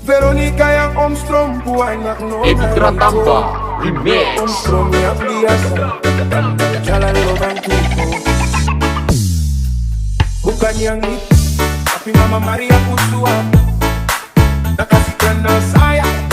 Veronica yang Om Strom banyak nona Edra Tambah Remix. Om Strom yang biasa jalan lubang tubuh, bukan yang itu, tapi Mama Maria Kusua tak kasih kenal saya.